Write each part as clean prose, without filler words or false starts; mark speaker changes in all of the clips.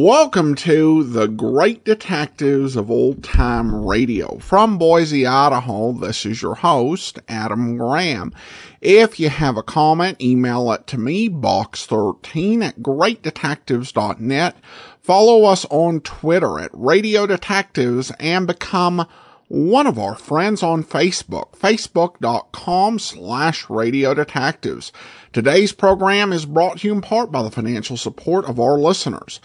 Speaker 1: Welcome to the Great Detectives of Old Time Radio. From Boise, Idaho, this is your host, Adam Graham. If you have a comment, email it to me, box13@greatdetectives.net. Follow us on Twitter at Radio Detectives and become one of our friends on Facebook, facebook.com/Radio Detectives. Today's program is brought to you in part by the financial support of our listeners.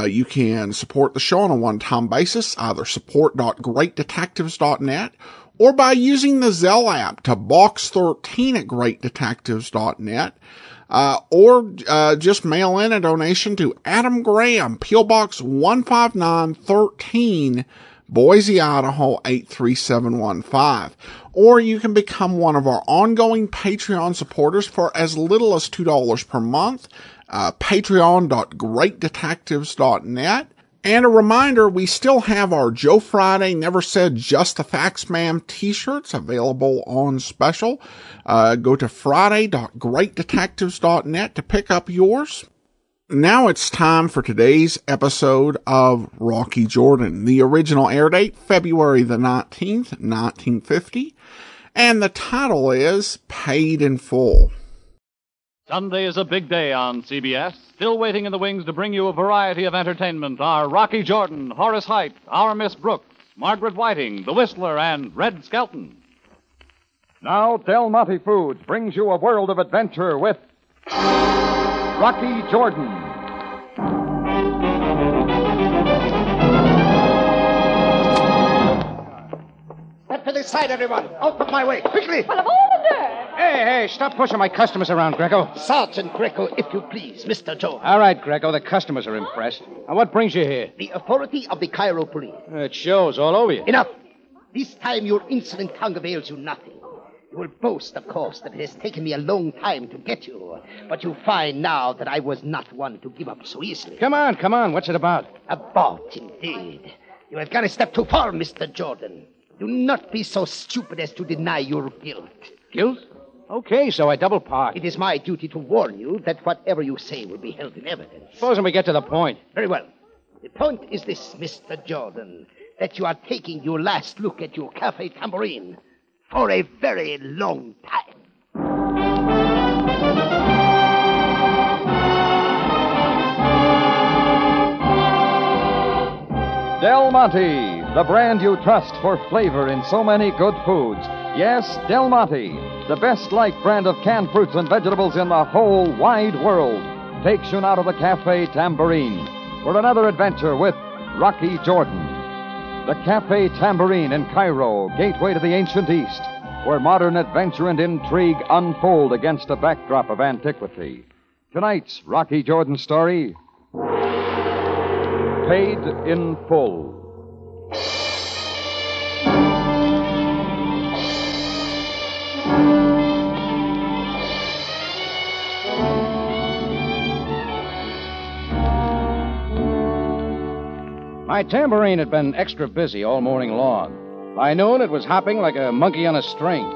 Speaker 1: You can support the show on a one-time basis, either support.greatdetectives.net or by using the Zelle app to box13@greatdetectives.net, or just mail in a donation to Adam Graham, P.O. Box 15913, Boise, Idaho 83715. Or you can become one of our ongoing Patreon supporters for as little as $2 per month. Patreon.greatdetectives.net. And a reminder, we still have our Joe Friday Never Said Just the Facts Ma'am t-shirts available on special. Go to friday.greatdetectives.net to pick up yours. Now it's time for today's episode of Rocky Jordan. The original air date, February the 19th, 1950. And the title is Paid in Full.
Speaker 2: Sunday is a big day on CBS. Still waiting in the wings to bring you a variety of entertainment are Rocky Jordan, Horace Heidt, Our Miss Brooks, Margaret Whiting, The Whistler, and Red Skelton.
Speaker 3: Now, Del Monte Foods brings you a world of adventure with Rocky Jordan.
Speaker 4: Step to the side, everyone. Out of my way, quickly.
Speaker 5: But of all the dirt.
Speaker 6: Hey, stop pushing my customers around, Greco.
Speaker 4: Sergeant Greco, if you please, Mr. Jones.
Speaker 6: All right, Greco, the customers are impressed. Now, what brings you here?
Speaker 4: The authority of the Cairo police.
Speaker 6: It shows all over you.
Speaker 4: Enough. This time your insolent tongue avails you nothing. You will boast, of course, that it has taken me a long time to get you. But you find now that I was not one to give up so easily.
Speaker 6: Come on. What's it about?
Speaker 4: About, indeed. You have gone a step too far, Mr. Jordan. Do not be so stupid as to deny your guilt.
Speaker 6: Guilt? Okay, so I double park.
Speaker 4: It is my duty to warn you that whatever you say will be held in evidence.
Speaker 6: Supposing we get to the point.
Speaker 4: Very well. The point is this, Mr. Jordan, that you are taking your last look at your Cafe Tambourine for a very long time.
Speaker 3: Del Monte, the brand you trust for flavor in so many good foods. Yes, Del Monte, the best liked brand of canned fruits and vegetables in the whole wide world, takes you now to the Cafe Tambourine for another adventure with Rocky Jordan. The Cafe Tambourine in Cairo, gateway to the ancient East, where modern adventure and intrigue unfold against a backdrop of antiquity. Tonight's Rocky Jordan story, Paid in Full.
Speaker 6: My tambourine had been extra busy all morning long. By noon, it was hopping like a monkey on a string.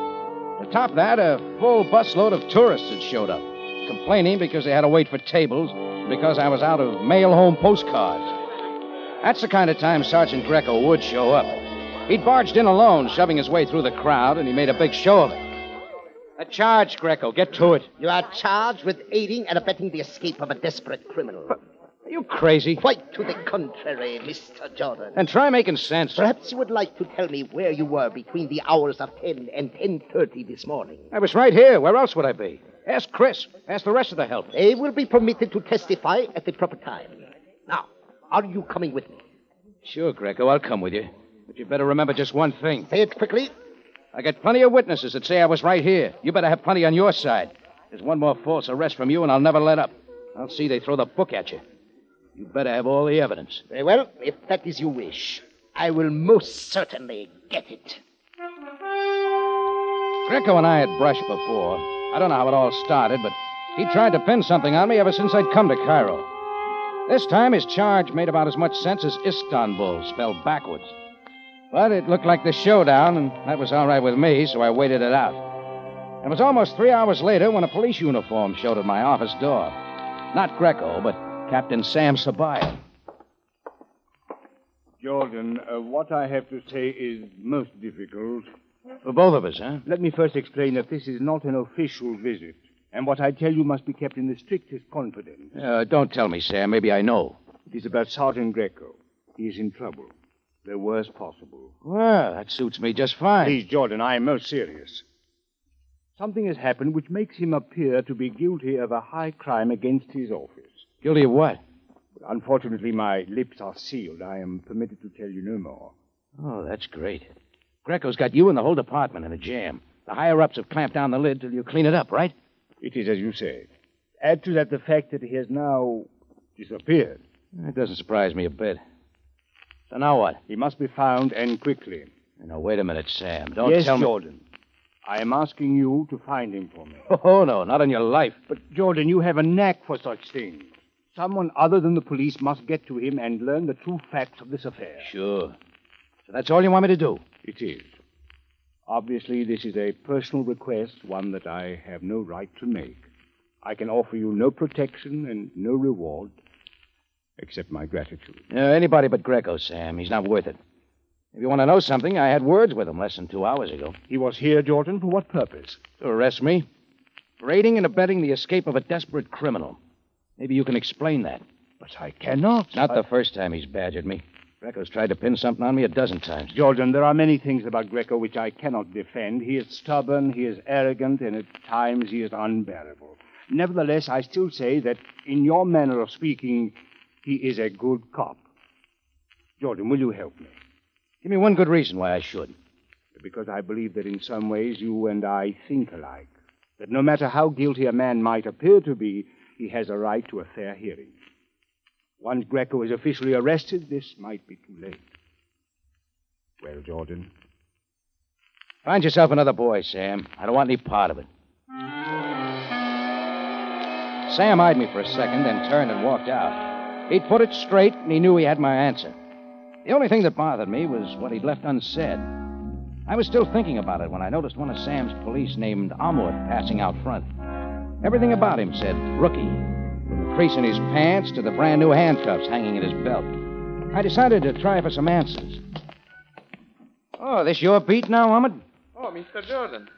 Speaker 6: To top that, a full busload of tourists had showed up, complaining because they had to wait for tables, because I was out of mail-home postcards. That's the kind of time Sergeant Greco would show up. He'd barged in alone, shoving his way through the crowd, and he made a big show of it. A charge, Greco. Get to it.
Speaker 4: You are charged with aiding and abetting the escape of a desperate criminal.
Speaker 6: Are you crazy?
Speaker 4: Quite to the contrary, Mr. Jordan.
Speaker 6: And try making sense.
Speaker 4: Perhaps you would like to tell me where you were between the hours of 10 and 10:30 this morning.
Speaker 6: I was right here. Where else would I be? Ask Chris. Ask the rest of the help.
Speaker 4: They will be permitted to testify at the proper time. Now, are you coming with me?
Speaker 6: Sure, Greco. I'll come with you. But you better remember just one thing.
Speaker 4: Say it quickly.
Speaker 6: I got plenty of witnesses that say I was right here. You better have plenty on your side. There's one more false arrest from you, and I'll never let up. I'll see they throw the book at you. You better have all the evidence.
Speaker 4: Very well. If that is your wish, I will most certainly get it.
Speaker 6: Greco and I had brushed before. I don't know how it all started, but he tried to pin something on me ever since I'd come to Cairo. This time his charge made about as much sense as Istanbul, spelled backwards. But it looked like the showdown, and that was all right with me, so I waited it out. It was almost 3 hours later when a police uniform showed at my office door. Not Greco, but Captain Sam Sabaya.
Speaker 5: Jordan, what I have to say is most difficult.
Speaker 6: For both of us, huh?
Speaker 5: Let me first explain that this is not an official visit, and what I tell you must be kept in the strictest confidence.
Speaker 6: Don't tell me, Sam. Maybe I know.
Speaker 5: It is about Sergeant Greco. He is in trouble. The worst possible.
Speaker 6: Well, that suits me just fine.
Speaker 5: Please, Jordan, I am most serious. Something has happened which makes him appear to be guilty of a high crime against his office.
Speaker 6: Guilty of what?
Speaker 5: Unfortunately, my lips are sealed. I am permitted to tell you no more.
Speaker 6: Oh, that's great. Greco's got you and the whole department in a jam. The higher-ups have clamped down the lid till you clean it up, right?
Speaker 5: It is as you say. Add to that the fact that he has now disappeared.
Speaker 6: It doesn't surprise me a bit. So now what?
Speaker 5: He must be found, and quickly.
Speaker 6: Now, wait a minute, Sam. Don't
Speaker 5: yes,
Speaker 6: tell me...
Speaker 5: Jordan. I am asking you to find him for me.
Speaker 6: Oh, no, not on your life.
Speaker 5: But, Jordan, you have a knack for such things. Someone other than the police must get to him and learn the true facts of this affair.
Speaker 6: Sure. So that's all you want me to do?
Speaker 5: It is. Obviously, this is a personal request, one that I have no right to make. I can offer you no protection and no reward, except my gratitude.
Speaker 6: Anybody but Greco, Sam. He's not worth it. If you want to know something, I had words with him less than 2 hours ago.
Speaker 5: He was here, Jordan, for what purpose?
Speaker 6: To arrest me. For aiding and abetting the escape of a desperate criminal. Maybe you can explain that.
Speaker 5: But I cannot.
Speaker 6: Not the first time he's badgered me. Greco's tried to pin something on me a dozen times.
Speaker 5: Jordan, there are many things about Greco which I cannot defend. He is stubborn, he is arrogant, and at times he is unbearable. Nevertheless, I still say that, in your manner of speaking, he is a good cop. Jordan, will you help me?
Speaker 6: Give me one good reason why I should.
Speaker 5: Because I believe that in some ways you and I think alike. That no matter how guilty a man might appear to be, he has a right to a fair hearing. Once Greco is officially arrested, this might be too late. Well, Jordan?
Speaker 6: Find yourself another boy, Sam. I don't want any part of it. Sam eyed me for a second, then turned and walked out. He'd put it straight, and he knew he had my answer. The only thing that bothered me was what he'd left unsaid. I was still thinking about it when I noticed one of Sam's police named Amor passing out front. Everything about him said rookie, from the crease in his pants to the brand-new handcuffs hanging at his belt. I decided to try for some answers. Oh, this your beat now, Ahmed?
Speaker 7: Oh, Mr. Jordan.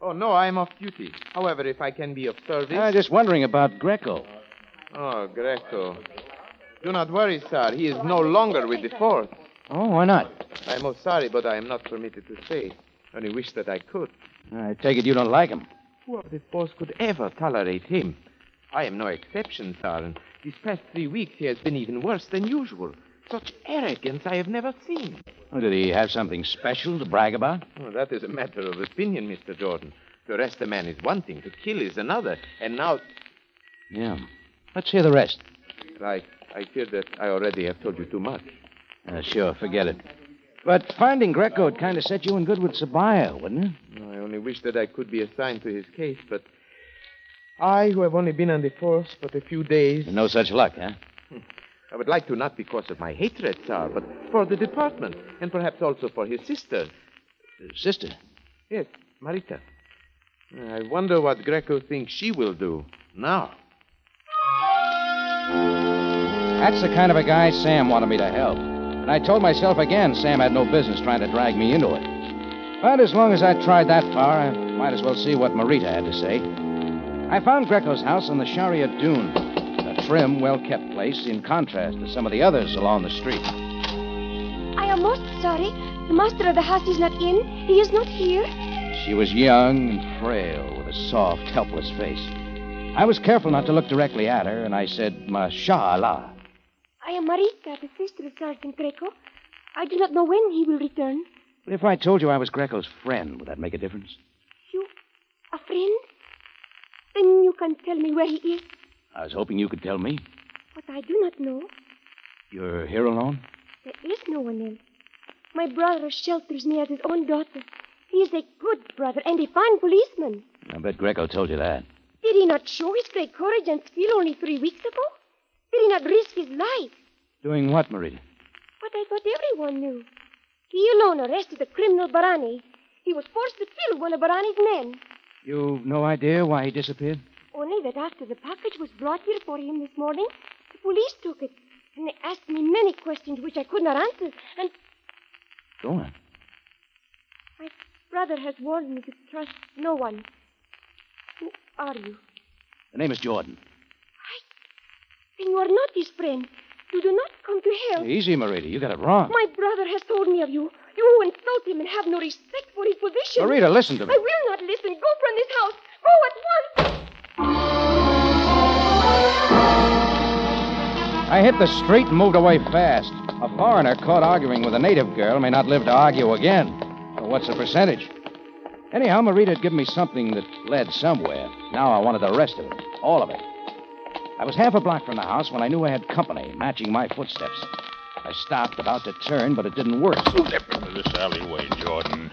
Speaker 7: Oh, no, I'm off duty. However, if I can be of service...
Speaker 6: I'm just wondering about Greco.
Speaker 7: Oh, Greco. Do not worry, sir. He is no longer with the force.
Speaker 6: Oh, why not?
Speaker 7: I'm most sorry, but I am not permitted to stay. Only wish that I could.
Speaker 6: I take it you don't like him.
Speaker 7: Who of the force could ever tolerate him? I am no exception, sir, and these past 3 weeks he has been even worse than usual. Such arrogance I have never seen.
Speaker 6: Oh, did he have something special to brag about?
Speaker 7: Oh, that is a matter of opinion, Mr. Jordan. To arrest a man is one thing, to kill is another. And now...
Speaker 6: Yeah. Let's hear the rest.
Speaker 7: I fear that I already have told you too much.
Speaker 6: Sure, forget it. But finding Greco would kind of set you in good with Sabaya, wouldn't it?
Speaker 7: I only wish that I could be assigned to his case, but I, who have only been on the force but a few days...
Speaker 6: No such luck, huh?
Speaker 7: I would like to, not because of my hatred, sir, but for the department, and perhaps also for his sister.
Speaker 6: Sister?
Speaker 7: Yes, Marita. I wonder what Greco thinks she will do now.
Speaker 6: That's the kind of a guy Sam wanted me to help. And I told myself again Sam had no business trying to drag me into it. But as long as I tried that far, I might as well see what Marita had to say. I found Greco's house on the Sharia Dune, a trim, well-kept place in contrast to some of the others along the street.
Speaker 8: I am most sorry. The master of the house is not in. He is not here.
Speaker 6: She was young and frail, with a soft, helpless face. I was careful not to look directly at her, and I said, Mashallah.
Speaker 8: I am Marita, the sister of Sergeant Greco. I do not know when he will return.
Speaker 6: If I told you I was Greco's friend, would that make a difference?
Speaker 8: You? A friend? Then you can tell me where he is.
Speaker 6: I was hoping you could tell me.
Speaker 8: But I do not know.
Speaker 6: You're here alone?
Speaker 8: There is no one else. My brother shelters me as his own daughter. He is a good brother and a fine policeman.
Speaker 6: I bet Greco told you that.
Speaker 8: Did he not show his great courage and skill only 3 weeks ago? Did he not risk his life?
Speaker 6: Doing what, Marita?
Speaker 8: What I thought everyone knew. He alone arrested the criminal Barani. He was forced to kill one of Barani's men.
Speaker 6: You've no idea why he disappeared?
Speaker 8: Only that after the package was brought here for him this morning, the police took it. And they asked me many questions which I could not answer. And
Speaker 6: Go on.
Speaker 8: my brother has warned me to trust no one. Who are you?
Speaker 6: The name is Jordan.
Speaker 8: Then you are not his friend. You do not come to help.
Speaker 6: Easy, Marita. You got it wrong.
Speaker 8: My brother has told me of you. You insult him and have no respect for his position.
Speaker 6: Marita, listen to me.
Speaker 8: I will not listen. Go from this house. Go at once.
Speaker 6: I hit the street and moved away fast. A foreigner caught arguing with a native girl may not live to argue again. So what's the percentage? Anyhow, Marita had given me something that led somewhere. Now I wanted the rest of it. All of it. I was half a block from the house when I knew I had company, matching my footsteps. I stopped, about to turn, but it didn't work.
Speaker 9: Step into this alleyway, Jordan.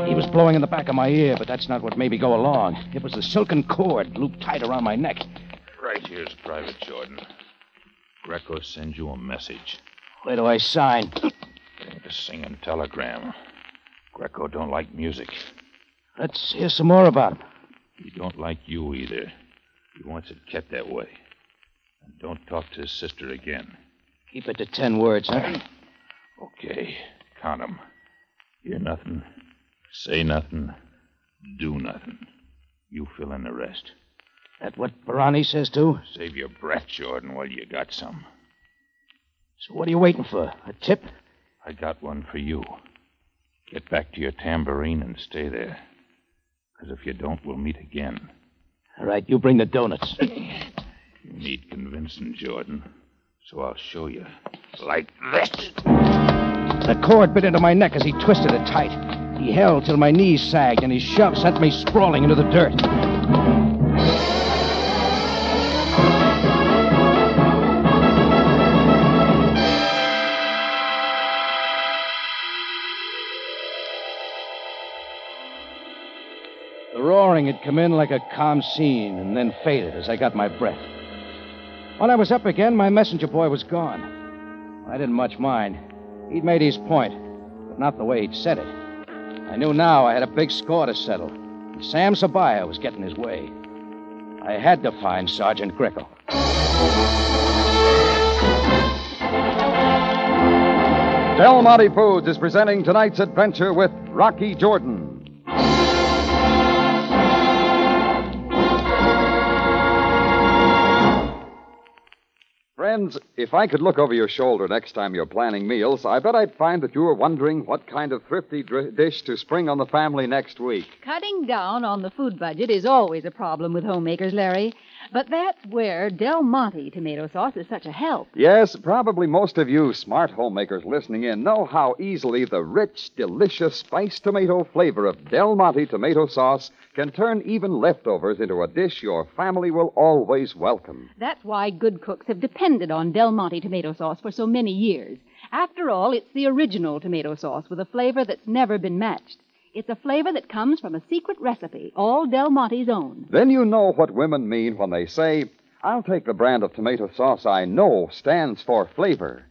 Speaker 6: He was blowing in the back of my ear, but that's not what made me go along. It was the silken cord looped tight around my neck.
Speaker 9: Right here's Private Jordan. Greco sends you a message.
Speaker 6: Where do I sign?
Speaker 9: A singing telegram. Greco don't like music.
Speaker 6: Let's hear some more about him.
Speaker 9: He don't like you either. He wants it kept that way. And don't talk to his sister again.
Speaker 6: Keep it to 10 words, huh?
Speaker 9: Okay. Count 'em. Hear nothing. Say nothing. Do nothing. You fill in the rest.
Speaker 6: That what Barani says, too?
Speaker 9: Save your breath, Jordan, while you got some.
Speaker 6: So what are you waiting for? A tip?
Speaker 9: I got one for you. Get back to your tambourine and stay there. Because if you don't, we'll meet again.
Speaker 6: All right, you bring the donuts.
Speaker 9: You need convincing, Jordan. So I'll show you. Like this.
Speaker 6: The cord bit into my neck as he twisted it tight. He held till my knees sagged, and his shove sent me sprawling into the dirt. The roaring had come in like a calm scene and then faded as I got my breath. When I was up again, my messenger boy was gone. I didn't much mind. He'd made his point, but not the way he'd said it. I knew now I had a big score to settle, and Sam Sabaya was getting his way. I had to find Sergeant Greco.
Speaker 3: Del Monte Foods is presenting tonight's adventure with Rocky Jordan. Friends, if I could look over your shoulder next time you're planning meals, I bet I'd find that you were wondering what kind of thrifty dish to spring on the family next week.
Speaker 10: Cutting down on the food budget is always a problem with homemakers, Larry. But that's where Del Monte tomato sauce is such a help.
Speaker 3: Yes, probably most of you smart homemakers listening in know how easily the rich, delicious spiced tomato flavor of Del Monte tomato sauce can turn even leftovers into a dish your family will always welcome.
Speaker 10: That's why good cooks have depended on Del Monte tomato sauce for so many years. After all, it's the original tomato sauce with a flavor that's never been matched. It's a flavor that comes from a secret recipe, all Del Monte's own.
Speaker 3: Then you know what women mean when they say, I'll take the brand of tomato sauce I know stands for flavor.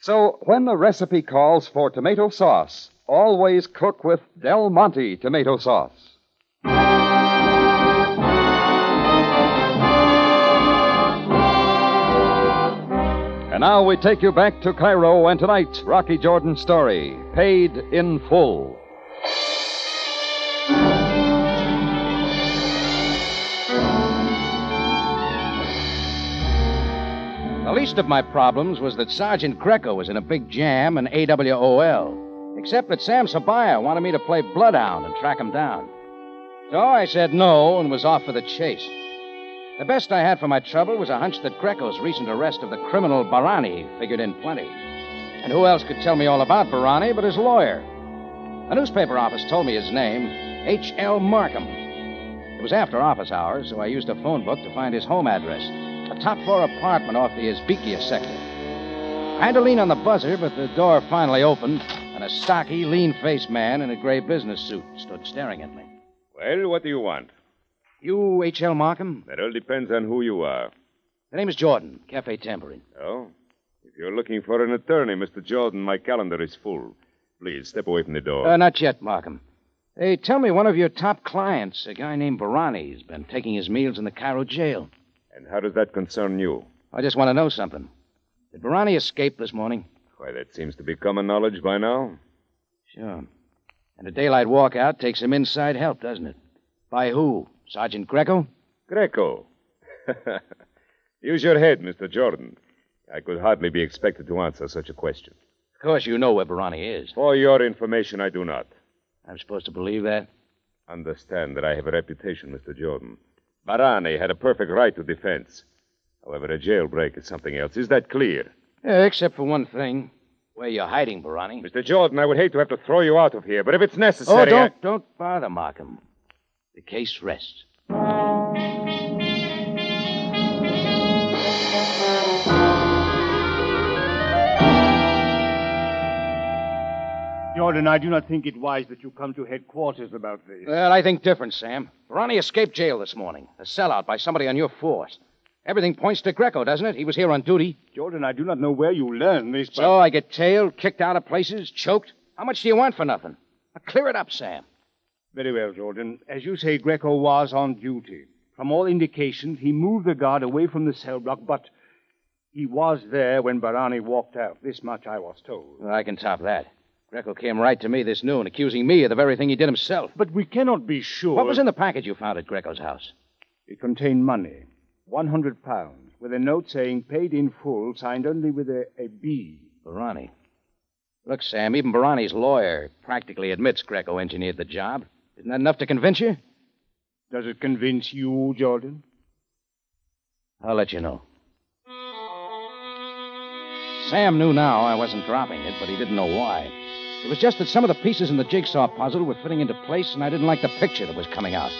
Speaker 3: So when the recipe calls for tomato sauce, always cook with Del Monte tomato sauce. And now we take you back to Cairo and tonight's Rocky Jordan story, Paid in Full.
Speaker 6: The least of my problems was that Sergeant Greco was in a big jam and AWOL, except that Sam Sabaya wanted me to play bloodhound and track him down. So I said no and was off for the chase. The best I had for my trouble was a hunch that Greco's recent arrest of the criminal Barani figured in plenty. And who else could tell me all about Barani but his lawyer? A newspaper office told me his name, H.L. Markham. It was after office hours, so I used a phone book to find his home address, a top-floor apartment off the Izbikia sector. I had to lean on the buzzer, but the door finally opened, and a stocky, lean-faced man in a gray business suit stood staring at me.
Speaker 11: Well, what do you want?
Speaker 6: You H.L. Markham?
Speaker 11: That all depends on who you are.
Speaker 6: The name is Jordan, Cafe Tambourine.
Speaker 11: Oh? If you're looking for an attorney, Mr. Jordan, my calendar is full. Please, step away from the door.
Speaker 6: Not yet, Markham. Hey, tell me one of your top clients, a guy named Barani, has been taking his meals in the Cairo jail.
Speaker 11: And how does that concern you?
Speaker 6: I just want to know something. Did Barani escape this morning?
Speaker 11: Why, that seems to be common knowledge by now.
Speaker 6: Sure. And a daylight walkout takes him inside help, doesn't it? By who? Sergeant Greco?
Speaker 11: Greco. Use your head, Mr. Jordan. I could hardly be expected to answer such a question.
Speaker 6: Of course you know where Barani is.
Speaker 11: For your information, I do not.
Speaker 6: I'm supposed to believe that?
Speaker 11: Understand that I have a reputation, Mr. Jordan. Barani had a perfect right to defense. However, a jailbreak is something else. Is that clear?
Speaker 6: Yeah, except for one thing. Where you're hiding, Barani.
Speaker 11: Mr. Jordan, I would hate to have to throw you out of here, but if it's necessary...
Speaker 6: Oh, don't bother, Markham. The case rests.
Speaker 5: Jordan, I do not think it wise that you come to headquarters about this.
Speaker 6: Well, I think different, Sam. Barani escaped jail this morning. A sellout by somebody on your force. Everything points to Greco, doesn't it? He was here on duty.
Speaker 5: Jordan, I do not know where you learned this, but...
Speaker 6: So I get tailed, kicked out of places, choked. How much do you want for nothing? Now, clear it up, Sam.
Speaker 5: Very well, Jordan. As you say, Greco was on duty. From all indications, he moved the guard away from the cell block, but he was there when Barani walked out. This much I was told.
Speaker 6: Well, I can top that. Greco came right to me this noon, accusing me of the very thing he did himself.
Speaker 5: But we cannot be sure...
Speaker 6: What was in the package you found at Greco's house?
Speaker 5: It contained money. 100 pounds, with a note saying paid in full, signed only with a B.
Speaker 6: Barani. Look, Sam, even Barani's lawyer practically admits Greco engineered the job. Isn't that enough to convince you?
Speaker 5: Does it convince you, Jordan?
Speaker 6: I'll let you know. Sam knew now I wasn't dropping it, but he didn't know why. It was just that some of the pieces in the jigsaw puzzle were fitting into place, and I didn't like the picture that was coming out.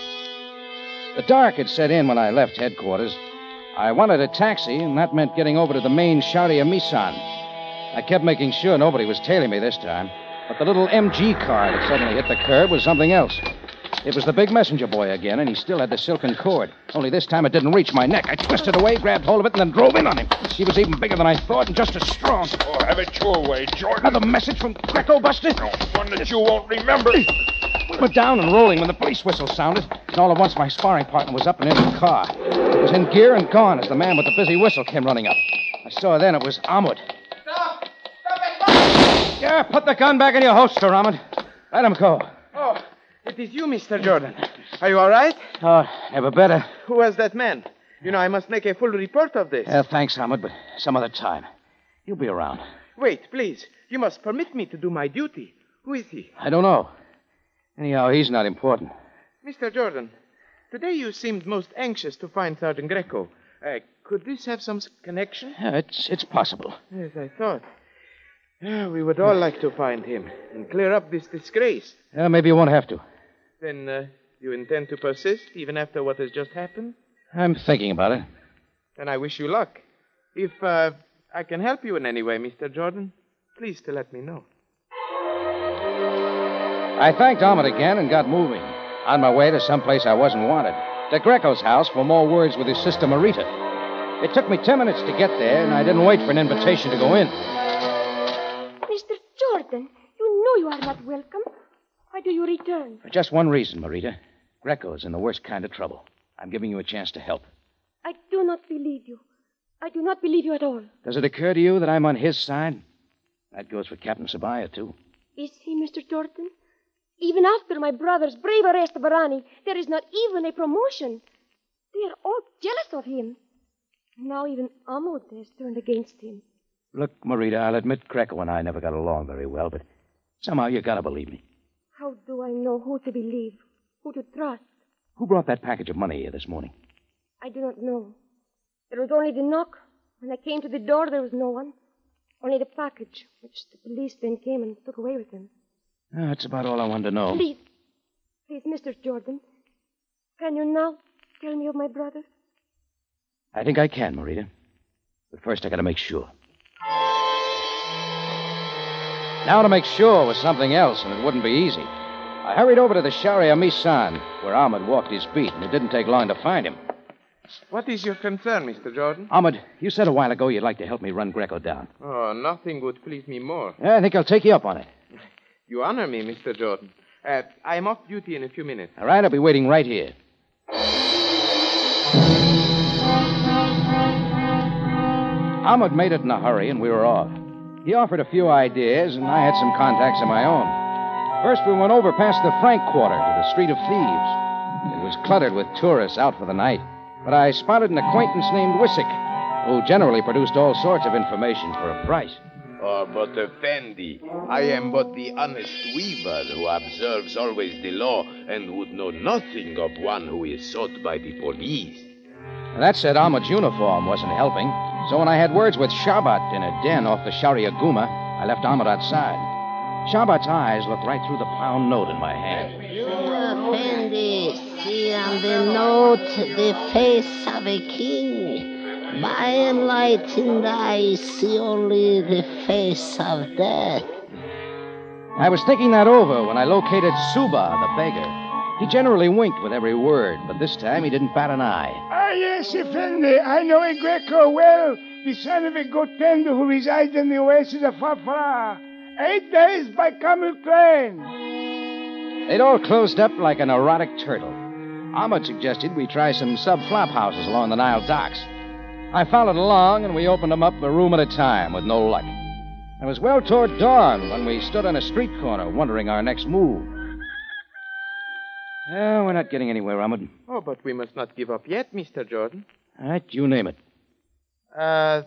Speaker 6: The dark had set in when I left headquarters. I wanted a taxi, and that meant getting over to the main Sharia Misan. I kept making sure nobody was tailing me this time, but the little MG car that suddenly hit the curb was something else. It was the big messenger boy again, and he still had the silken cord. Only this time it didn't reach my neck. I twisted away, grabbed hold of it, and then drove in on him. She was even bigger than I thought and just as strong.
Speaker 9: Oh, have it your way, Jordan.
Speaker 6: Another message from Greco, Buster?
Speaker 9: No, one that you won't remember.
Speaker 6: We were down and rolling when the police whistle sounded, and all at once my sparring partner was up and in the car. It was in gear and gone as the man with the busy whistle came running up. I saw then it was Ahmed.
Speaker 7: Stop! Stop it!
Speaker 6: Yeah, put the gun back in your holster, Ahmed. Let him go.
Speaker 7: Oh, it is you, Mr. Jordan. Are you all right?
Speaker 6: Oh, never better.
Speaker 7: Who was that man? You know, I must make a full report of this.
Speaker 6: Thanks, Ahmed, but some other time. You'll be around.
Speaker 7: Wait, please. You must permit me to do my duty. Who is he?
Speaker 6: I don't know. Anyhow, he's not important.
Speaker 7: Mr. Jordan, today you seemed most anxious to find Sergeant Greco. Could this have some connection?
Speaker 6: Yeah, it's possible.
Speaker 7: Yes, I thought. We would all like to find him and clear up this disgrace.
Speaker 6: Maybe you won't have to.
Speaker 7: Then you intend to persist even after what has just happened?
Speaker 6: I'm thinking about it.
Speaker 7: Then I wish you luck. If I can help you in any way, Mr. Jordan, please to let me know.
Speaker 6: I thanked Ahmed again and got moving. On my way to someplace I wasn't wanted. To Greco's house for more words with his sister Marita. It took me 10 minutes to get there, and I didn't wait for an invitation to go in.
Speaker 8: Mr. Jordan, you know you are not welcome. Why do you return?
Speaker 6: For just one reason, Marita. Greco's in the worst kind of trouble. I'm giving you a chance to help.
Speaker 8: I do not believe you. I do not believe you at all.
Speaker 6: Does it occur to you that I'm on his side? That goes for Captain Sabaya, too.
Speaker 8: Is he, Mr. Jordan? Even after my brother's brave arrest of Barani, there is not even a promotion. They are all jealous of him. Now even Ahmed has turned against him.
Speaker 6: Look, Marita, I'll admit Greco and I never got along very well, but somehow you gotta believe me.
Speaker 8: How do I know who to believe, who to trust?
Speaker 6: Who brought that package of money here this morning?
Speaker 8: I do not know. There was only the knock. When I came to the door, there was no one. Only the package, which the policeman came and took away with him.
Speaker 6: That's about all I wanted to know.
Speaker 8: Please, Mr. Jordan, can you now tell me of my brother?
Speaker 6: I think I can, Marita. But first I gotta make sure. Now to make sure was something else, and it wouldn't be easy. I hurried over to the Sharia Misan, where Ahmed walked his beat, and it didn't take long to find him.
Speaker 7: What is your concern, Mr. Jordan?
Speaker 6: Ahmed, you said a while ago you'd like to help me run Greco down.
Speaker 7: Oh, nothing would please me more.
Speaker 6: I think I'll take you up on it.
Speaker 7: You honor me, Mr. Jordan. I am off duty in a few minutes.
Speaker 6: All right, I'll be waiting right here. Ahmed made it in a hurry, and we were off. He offered a few ideas, and I had some contacts of my own. First, we went over past the Frank Quarter to the Street of Thieves. It was cluttered with tourists out for the night, but I spotted an acquaintance named Wissick, who generally produced all sorts of information for a price.
Speaker 7: Oh, but Effendi, I am but the honest weaver who observes always the law and would know nothing of one who is sought by the police.
Speaker 6: That said, Ahmed's uniform wasn't helping, so when I had words with Shabat in a den off the Sharia Guma, I left Ahmed outside. Shabat's eyes looked right through the pound note in my hand.
Speaker 12: You, Effendi, see on the note the face of a king. My enlightened eyes see only the face of death.
Speaker 6: I was thinking that over when I located Suba, the beggar. He generally winked with every word, but this time he didn't bat an eye.
Speaker 13: Ah, yes, Effendi. I know a Greco well, the son of a goat tender who resides in the oasis of Farfara. 8 days by camel train.
Speaker 6: They'd all closed up like an erotic turtle. Ahmed suggested we try some sub-flop houses along the Nile docks. I followed along, and we opened them up a room at a time with no luck. It was well toward dawn when we stood on a street corner wondering our next move. We're not getting anywhere, Ahmed.
Speaker 7: Oh, but we must not give up yet, Mr. Jordan.
Speaker 6: All right, you name it.
Speaker 7: Mr.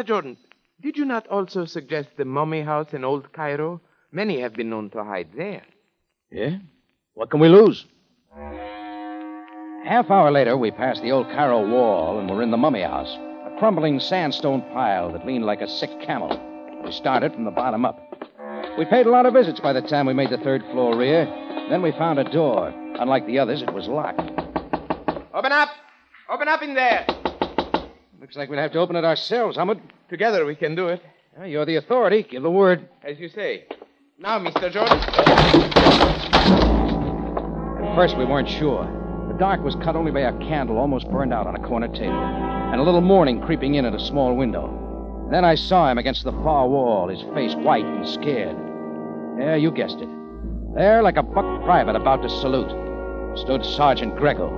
Speaker 7: Jordan, did you not also suggest the Mummy House in Old Cairo? Many have been known to hide there.
Speaker 6: Yeah? What can we lose? Half hour later, we passed the Old Cairo wall and were in the Mummy House, a crumbling sandstone pile that leaned like a sick camel. We started from the bottom up. We paid a lot of visits by the time we made the third floor rear. Then we found a door. Unlike the others, it was locked.
Speaker 7: Open up! Open up in there!
Speaker 6: Looks like we'll have to open it ourselves, Ahmed.
Speaker 7: Together we can do it.
Speaker 6: You're the authority. Give the word.
Speaker 7: As you say. Now, Mr. Jordan.
Speaker 6: At first, we weren't sure. The dark was cut only by a candle almost burned out on a corner table, and a little morning creeping in at a small window. Then I saw him against the far wall, his face white and scared. Yeah, you guessed it. There, like a buck private about to salute, stood Sergeant Greco.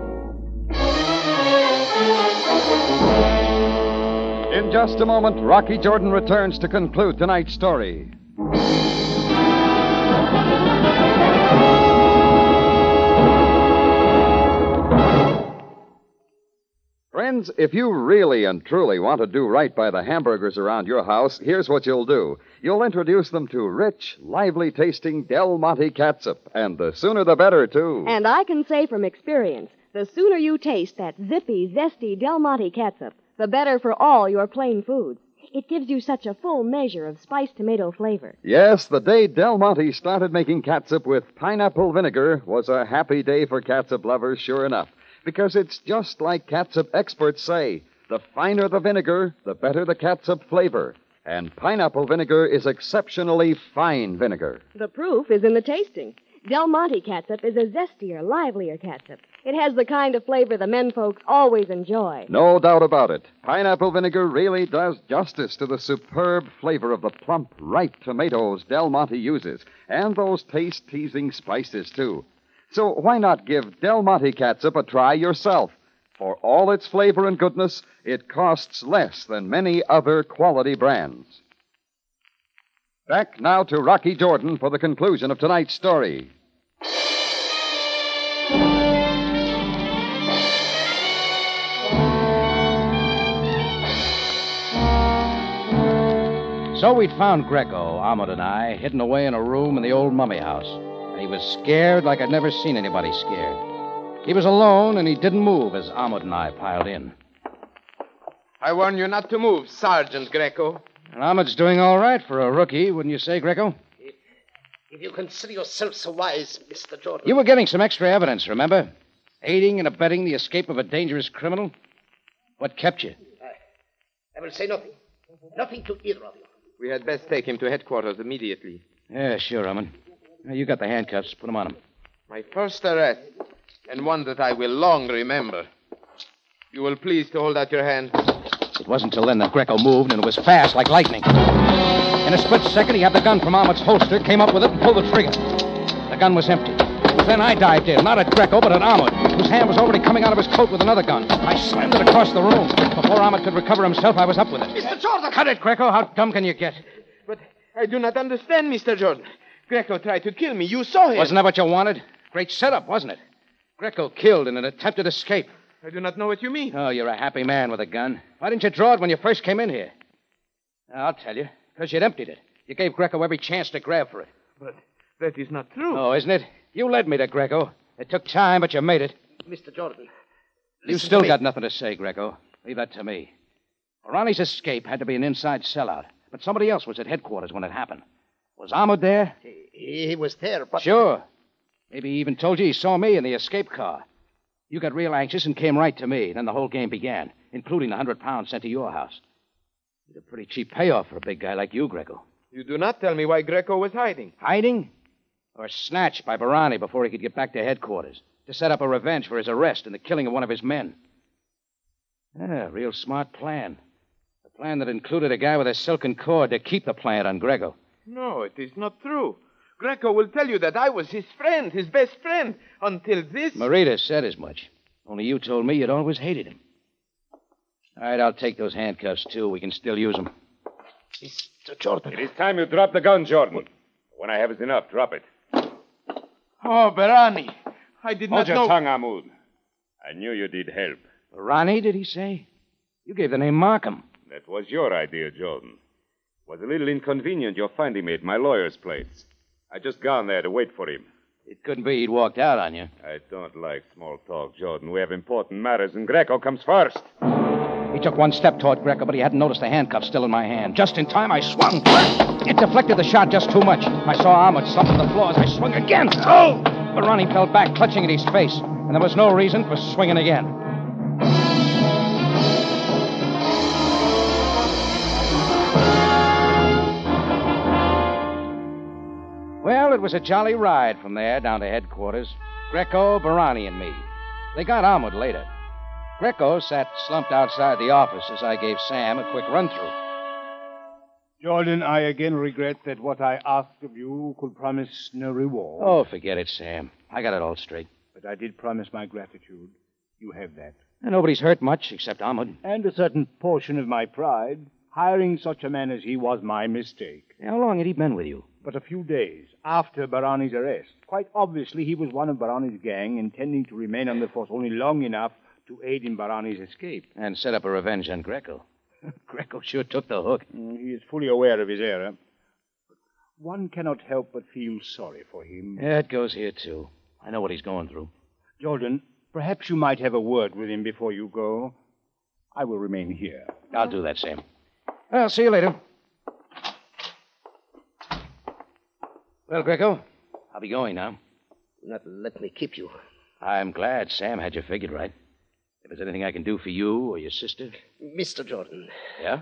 Speaker 3: In just a moment, Rocky Jordan returns to conclude tonight's story. Friends, if you really and truly want to do right by the hamburgers around your house, here's what you'll do. You'll introduce them to rich, lively-tasting Del Monte catsup, and the sooner the better, too.
Speaker 14: And I can say from experience, the sooner you taste that zippy, zesty Del Monte catsup, the better for all your plain foods. It gives you such a full measure of spiced tomato flavor.
Speaker 3: Yes, the day Del Monte started making catsup with pineapple vinegar was a happy day for catsup lovers, sure enough. Because it's just like catsup experts say. The finer the vinegar, the better the catsup flavor. And pineapple vinegar is exceptionally fine vinegar.
Speaker 14: The proof is in the tasting. Del Monte catsup is a zestier, livelier catsup. It has the kind of flavor the men folks always enjoy.
Speaker 3: No doubt about it. Pineapple vinegar really does justice to the superb flavor of the plump, ripe tomatoes Del Monte uses. And those taste-teasing spices, too. So why not give Del Monte catsup a try yourself? For all its flavor and goodness, it costs less than many other quality brands. Back now to Rocky Jordan for the conclusion of tonight's story.
Speaker 6: So we'd found Greco, Ahmed and I, hidden away in a room in the old Mummy House. And he was scared like I'd never seen anybody scared. He was alone, and he didn't move as Ahmed and I piled in.
Speaker 7: I warn you not to move, Sergeant Greco.
Speaker 6: And Ahmed's doing all right for a rookie, wouldn't you say, Greco?
Speaker 4: If you consider yourself so wise, Mr. Jordan.
Speaker 6: You were getting some extra evidence, remember? Aiding and abetting the escape of a dangerous criminal. What kept you?
Speaker 4: I will say nothing. Nothing to either of you.
Speaker 7: We had best take him to headquarters immediately.
Speaker 6: Yeah, sure, Ahmed. You got the handcuffs. Put them on him.
Speaker 7: My first arrest, and one that I will long remember. You will please to hold out your hand.
Speaker 6: It wasn't till then that Greco moved, and it was fast like lightning. In a split second, he had the gun from Ahmed's holster, came up with it, and pulled the trigger. The gun was empty. Then I dived in, not at Greco, but at Ahmed. whose hand was already coming out of his coat with another gun. I slammed it across the room. Before Ahmed could recover himself, I was up with it.
Speaker 7: Mr. Jordan!
Speaker 6: Cut it, Greco. How dumb can you get?
Speaker 7: But I do not understand, Mr. Jordan. Greco tried to kill me. You saw him.
Speaker 6: Wasn't that what you wanted? Great setup, wasn't it? Greco killed in an attempted escape.
Speaker 7: I do not know what you mean.
Speaker 6: Oh, you're a happy man with a gun. Why didn't you draw it when you first came in here? I'll tell you. Because you'd emptied it. You gave Greco every chance to grab for it.
Speaker 7: But that is not true.
Speaker 6: Oh, isn't it? You led me to Greco. It took time, but you made it.
Speaker 4: Mr. Jordan.
Speaker 6: You still got nothing to say, Greco. Leave that to me. Ronnie's escape had to be an inside sellout, but somebody else was at headquarters when it happened. Was Ahmed there?
Speaker 4: He was there, but...
Speaker 6: Sure. Maybe he even told you he saw me in the escape car. You got real anxious and came right to me. Then the whole game began, including the £100 sent to your house. It's a pretty cheap payoff for a big guy like you, Greco.
Speaker 7: You do not tell me why Greco was hiding.
Speaker 6: Hiding? Or snatched by Barani before he could get back to headquarters to set up a revenge for his arrest and the killing of one of his men. Yeah, real smart plan. A plan that included a guy with a silken cord to keep the plant on Greco.
Speaker 7: No, it is not true. Greco will tell you that I was his friend, his best friend, until this...
Speaker 6: Marita said as much. Only you told me you'd always hated him. All right, I'll take those handcuffs, too. We can still use them.
Speaker 4: Mr. Jordan.
Speaker 11: It is time you drop the gun, Jordan. When I have is enough, drop it.
Speaker 7: Oh, Barani. I did not
Speaker 11: Hold your
Speaker 7: know...
Speaker 11: tongue, Ahmud. I knew you did help.
Speaker 6: Ronnie, did he say? You gave the name Markham.
Speaker 11: That was your idea, Jordan. It was a little inconvenient your finding me at my lawyer's place. I just gone there to wait for him.
Speaker 6: It couldn't be he'd walked out on you.
Speaker 11: I don't like small talk, Jordan. We have important matters, and Greco comes first.
Speaker 6: He took one step toward Greco, but he hadn't noticed the handcuff still in my hand. Just in time, I swung. It deflected the shot just too much. I saw Ahmed slump to the floor as I swung again. Oh! But Ronnie fell back, clutching at his face, and there was no reason for swinging again. Well, it was a jolly ride from there down to headquarters. Greco, Barani, and me. They got Ahmed later. Greco sat slumped outside the office as I gave Sam a quick run-through.
Speaker 13: Jordan, I again regret that what I asked of you could promise no reward.
Speaker 6: Oh, forget it, Sam. I got it all straight.
Speaker 13: But I did promise my gratitude. You have that.
Speaker 6: And nobody's hurt much except Ahmed.
Speaker 13: And a certain portion of my pride. Hiring such a man as he was my mistake.
Speaker 6: How long had he been with you?
Speaker 13: But a few days after Barani's arrest. Quite obviously, he was one of Barani's gang, intending to remain on the force only long enough to aid in Barani's escape.
Speaker 6: And set up a revenge on Greco. Greco sure took the hook.
Speaker 13: He is fully aware of his error. One cannot help but feel sorry for him.
Speaker 6: Yeah, it goes here, too. I know what he's going through.
Speaker 13: Jordan, perhaps you might have a word with him before you go. I will remain here.
Speaker 6: I'll do that, Sam. Well, see you later. Well, Greco, I'll be going now.
Speaker 4: Do not let me keep you.
Speaker 6: I'm glad Sam had you figured right. If there's anything I can do for you or your sister...
Speaker 4: Mr. Jordan.
Speaker 6: Yeah?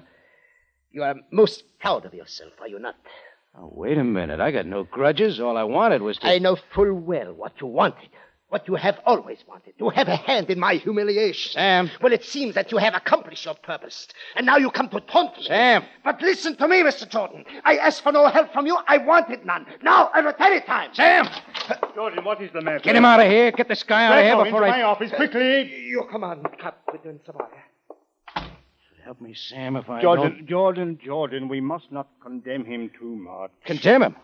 Speaker 4: You are most proud of yourself, are you not?
Speaker 6: Oh, wait a minute. I got no grudges. All I wanted was to...
Speaker 4: I know full well what you wanted. What you have always wanted. To have a hand in my humiliation.
Speaker 6: Sam.
Speaker 4: Well, it seems that you have accomplished your purpose. And now you come to taunt me.
Speaker 6: Sam.
Speaker 4: But listen to me, Mr. Jordan. I asked for no help from you. I wanted none. Now I will tell it time.
Speaker 6: Sam!
Speaker 13: Jordan, what is the matter?
Speaker 6: Get him out of here. Get this guy out of here before
Speaker 13: into my office, quickly.
Speaker 4: You come on, Captain Sabaya.
Speaker 6: Help me, Sam, if I
Speaker 13: Jordan, we must not condemn him too much.
Speaker 6: Condemn him?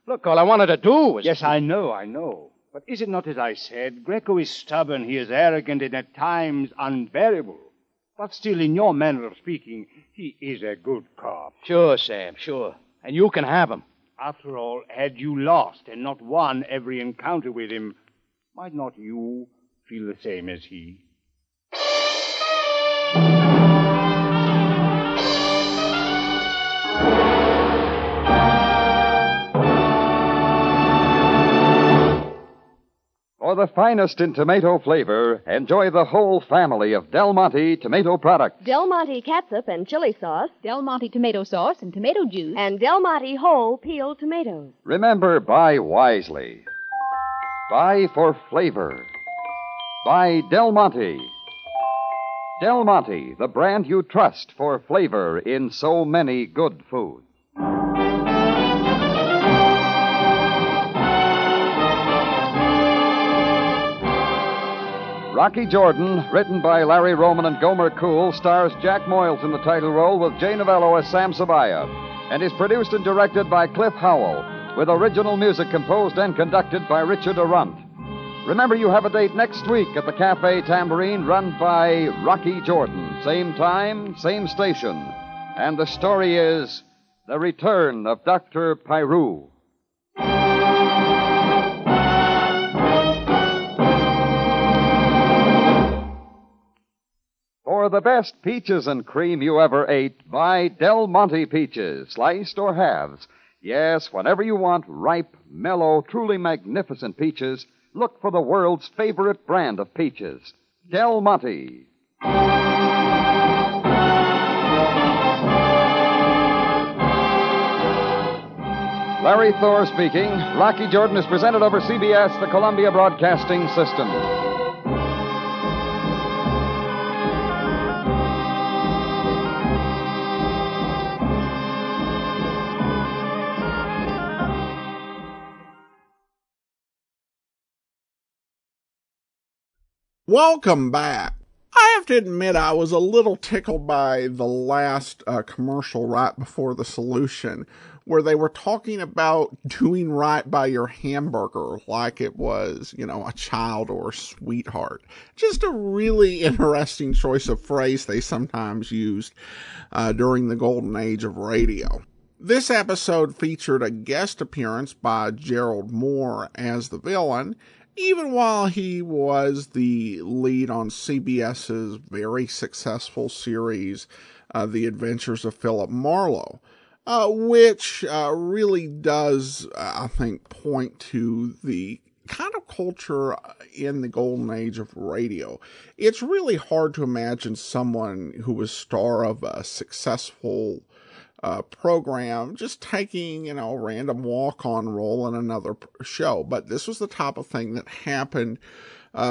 Speaker 6: Look, all I wanted to do was...
Speaker 13: Yes, I know. But is it not as I said? Greco is stubborn, he is arrogant, and at times unbearable. But still, in your manner of speaking, he is a good cop.
Speaker 6: Sure, Sam, sure. And you can have him.
Speaker 13: After all, had you lost and not won every encounter with him, might not you feel the same as he?
Speaker 3: For the finest in tomato flavor, enjoy the whole family of Del Monte tomato products.
Speaker 14: Del Monte catsup and chili sauce.
Speaker 10: Del Monte tomato sauce and tomato juice.
Speaker 14: And Del Monte whole peeled tomatoes.
Speaker 3: Remember, buy wisely. Buy for flavor. Buy Del Monte. Del Monte, the brand you trust for flavor in so many good foods. Rocky Jordan, written by Larry Roman and Gomer Cool, stars Jack Moyles in the title role with Jay Novello as Sam Sabaya, and is produced and directed by Cliff Howell, with original music composed and conducted by Richard Arundt. Remember, you have a date next week at the Cafe Tambourine, run by Rocky Jordan. Same time, same station. And the story is The Return of Dr. Pyrou. For the best peaches and cream you ever ate, buy Del Monte peaches, sliced or halves. Yes, whenever you want ripe, mellow, truly magnificent peaches, look for the world's favorite brand of peaches, Del Monte. Larry Thor speaking. Rocky Jordan is presented over CBS, the Columbia Broadcasting System.
Speaker 1: Welcome back. I have to admit I was a little tickled by the last commercial right before the solution, where they were talking about doing right by your hamburger like it was, a child or a sweetheart. Just a really interesting choice of phrase they sometimes used during the golden age of radio. This episode featured a guest appearance by Gerald Moore as the villain, even while he was the lead on CBS's very successful series, The Adventures of Philip Marlowe, which really does, I think, point to the kind of culture in the golden age of radio. It's really hard to imagine someone who was star of a successful program just taking, a random walk-on role in another show. But this was the type of thing that happened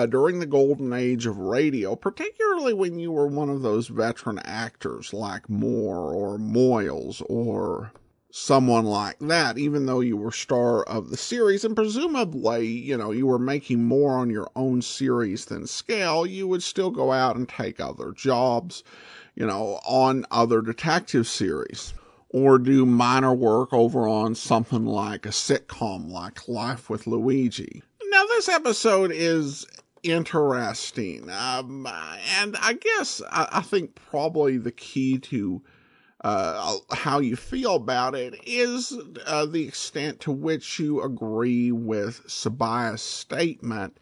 Speaker 1: during the golden age of radio, particularly when you were one of those veteran actors like Moore or Moyles or someone like that, even though you were star of the series. And presumably, you were making more on your own series than scale, you would still go out and take other jobs, on other detective series, or do minor work over on something like a sitcom like Life with Luigi. Now, this episode is interesting, and I guess I think probably the key to how you feel about it is the extent to which you agree with Sabaya's statement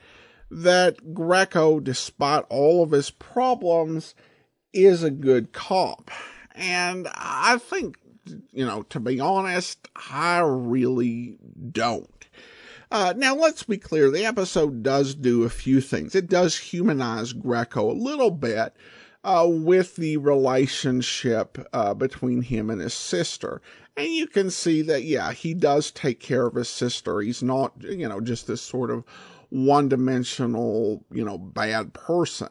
Speaker 1: that Greco, despite all of his problems, is a good cop. And I think, to be honest, I really don't. Now, let's be clear. The episode does do a few things. It does humanize Greco a little bit with the relationship between him and his sister. And you can see that, he does take care of his sister. He's not, just this sort of one-dimensional, bad person.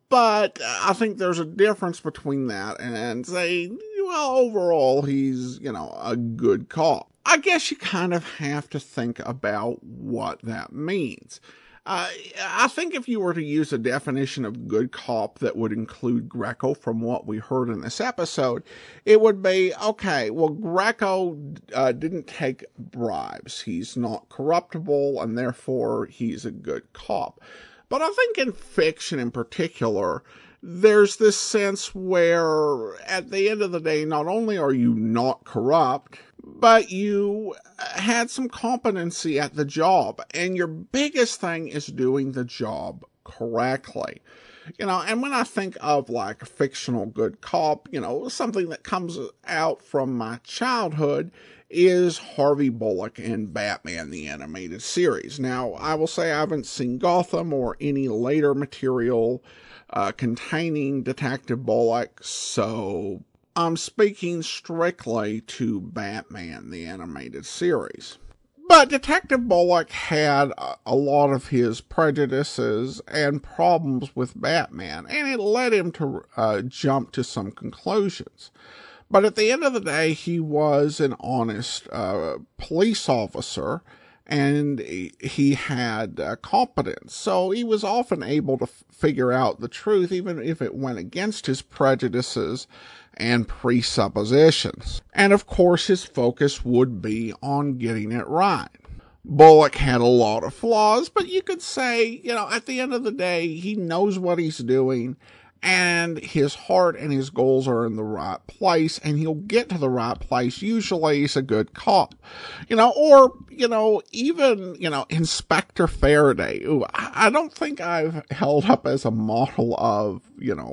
Speaker 1: But I think there's a difference between that and saying, overall, he's, a good cop. I guess you kind of have to think about what that means. I think if you were to use a definition of good cop that would include Greco from what we heard in this episode, it would be, okay, well, Greco didn't take bribes. He's not corruptible, and therefore he's a good cop. But I think in fiction in particular, there's this sense where at the end of the day, not only are you not corrupt, but you had some competency at the job. And your biggest thing is doing the job correctly. And when I think of like a fictional good cop, something that comes out from my childhood is Harvey Bullock in Batman, the animated series. Now, I will say I haven't seen Gotham or any later material containing Detective Bullock, so I'm speaking strictly to Batman, the animated series. But Detective Bullock had a lot of his prejudices and problems with Batman, and it led him to jump to some conclusions. But at the end of the day, he was an honest police officer, and he had competence. So he was often able to figure out the truth, even if it went against his prejudices and presuppositions. And of course, his focus would be on getting it right. Bullock had a lot of flaws, but you could say, at the end of the day, he knows what he's doing, and his heart and his goals are in the right place, and he'll get to the right place. Usually he's a good cop, even Inspector Faraday. Ooh, I don't think I've held up as a model of,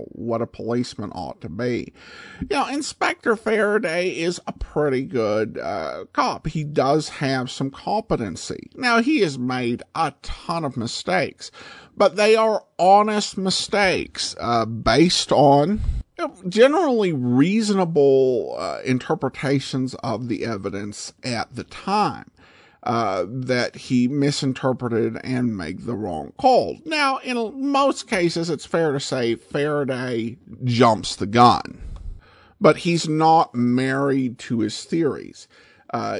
Speaker 1: what a policeman ought to be. Inspector Faraday is a pretty good cop. He does have some competency. Now, he has made a ton of mistakes, but they are honest mistakes based on generally reasonable interpretations of the evidence at the time that he misinterpreted and made the wrong call. Now, in most cases, it's fair to say Faraday jumps the gun, but he's not married to his theories.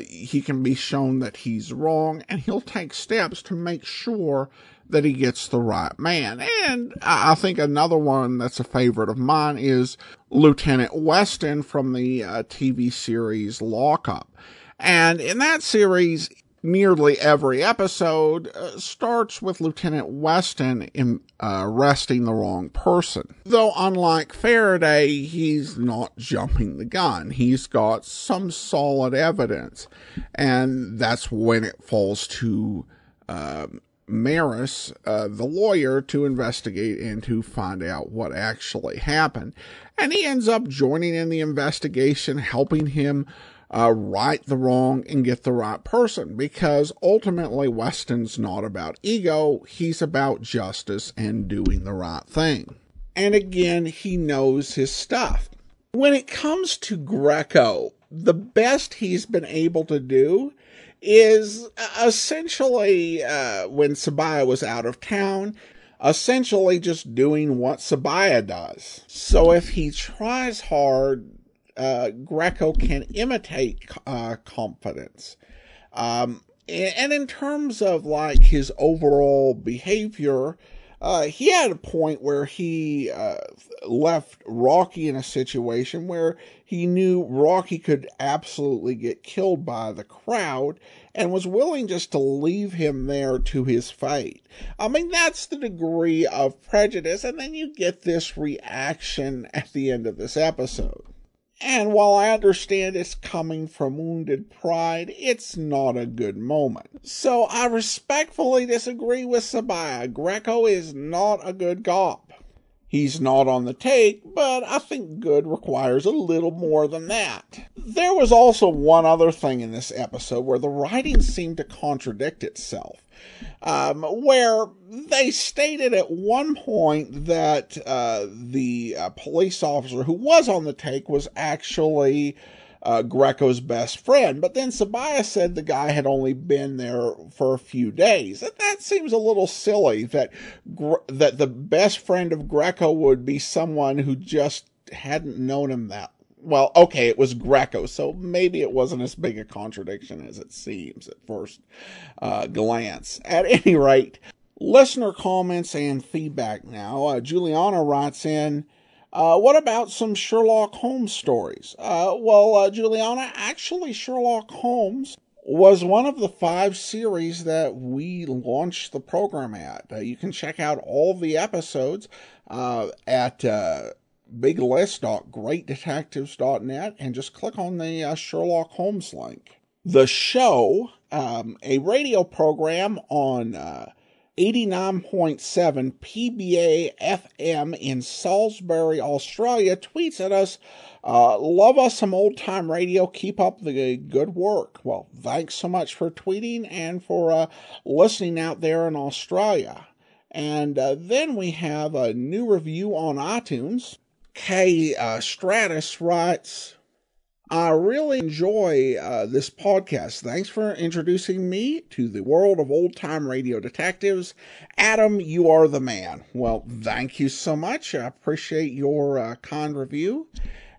Speaker 1: He can be shown that he's wrong, and he'll take steps to make sure that he gets the right man. And I think another one that's a favorite of mine is Lieutenant Weston from the TV series Lockup. And in that series, nearly every episode starts with Lieutenant Weston arresting the wrong person. Though unlike Faraday, he's not jumping the gun. He's got some solid evidence. And that's when it falls to Maris, the lawyer, to investigate and to find out what actually happened. And he ends up joining in the investigation, helping him right the wrong and get the right person, because ultimately Weston's not about ego, he's about justice and doing the right thing. And again, he knows his stuff. When it comes to Greco, the best he's been able to do is essentially, when Sabaya was out of town, essentially just doing what Sabaya does. So if he tries hard, Greco can imitate confidence. And in terms of his overall behavior, he had a point where he left Rocky in a situation where he knew Rocky could absolutely get killed by the crowd and was willing just to leave him there to his fate. I mean, that's the degree of prejudice, and then you get this reaction at the end of this episode. And while I understand it's coming from wounded pride, it's not a good moment. So I respectfully disagree with Sabaya. Greco is not a good cop. He's not on the take, but I think good requires a little more than that. There was also one other thing in this episode where the writing seemed to contradict itself. Where they stated at one point that the police officer who was on the take was actually Greco's best friend, but then Sabaya said the guy had only been there for a few days. And that seems a little silly, that the best friend of Greco would be someone who just hadn't known him that. Well, okay, it was Greco, so maybe it wasn't as big a contradiction as it seems at first glance. At any rate, listener comments and feedback now. Juliana writes in, what about some Sherlock Holmes stories? Juliana, actually Sherlock Holmes was one of the 5 series that we launched the program at. You can check out all the episodes at biglist.greatdetectives.net and just click on the Sherlock Holmes link. The show, a radio program on 89.7 PBA FM in Salisbury, Australia, tweets at us, love us some old-time radio, keep up the good work. Well, thanks so much for tweeting and for listening out there in Australia. And then we have a new review on iTunes. Kay Stratus writes, I really enjoy this podcast. Thanks for introducing me to the world of old-time radio detectives. Adam, you are the man. Well, thank you so much. I appreciate your kind review.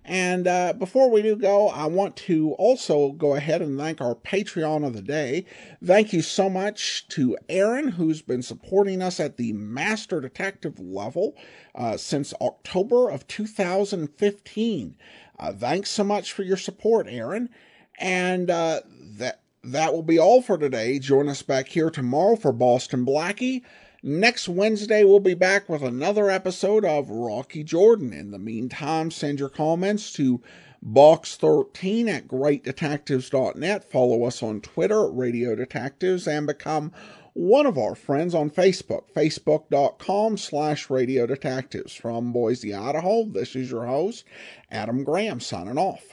Speaker 1: And before we do go, I want to also go ahead and thank our Patreon of the day. Thank you so much to Aaron, who's been supporting us at the Master Detective level since October of 2015. Thanks so much for your support, Aaron. And that will be all for today. Join us back here tomorrow for Boston Blackie. Next Wednesday, we'll be back with another episode of Rocky Jordan. In the meantime, send your comments to box13 at greatdetectives.net. Follow us on Twitter at Radio Detectives and become one of our friends on Facebook, facebook.com/Radio Detectives. From Boise, Idaho, this is your host, Adam Graham, signing off.